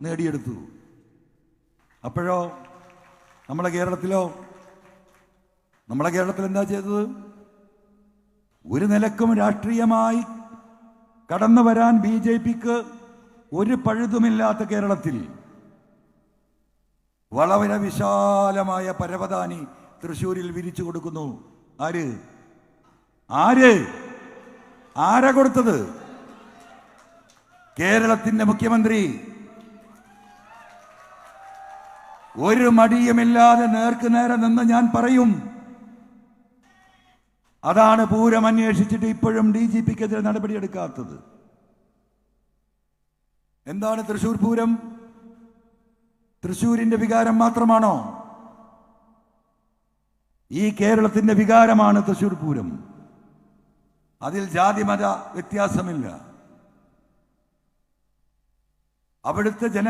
നേടിയെടുത്തു. അപ്പോഴോ നമ്മുടെ കേരളത്തിൽ എന്താ ചെയ്തത്? ഒരു നിലക്കും രാഷ്ട്രീയമായി കടന്നു വരാൻ BJPക്ക് ഒരു പഴുതുമില്ലാത്ത കേരളത്തിൽ വളരെ വിശാലമായ പരവതാനി തൃശ്ശൂരിൽ വിരിച്ചു കൊടുക്കുന്നു. ആരാ കൊടുത്തത്? കേരളത്തിന്റെ മുഖ്യമന്ത്രി. ഒരു മടിയുമില്ലാതെ നേർക്ക് നേരെ നിന്ന് ഞാൻ പറയും, അതാണ് പൂരം അന്വേഷിച്ചിട്ട് ഇപ്പോഴും DGPക്കെതിരെ നടപടിയെടുക്കാത്തത്. എന്താണ് തൃശ്ശൂർ പൂരം? തൃശ്ശൂരിന്റെ വികാരം മാത്രമാണോ? ഈ കേരളത്തിന്റെ വികാരമാണ് തൃശ്ശൂർ പൂരം. അതിൽ ജാതിമത വ്യത്യാസമില്ല. അവിടുത്തെ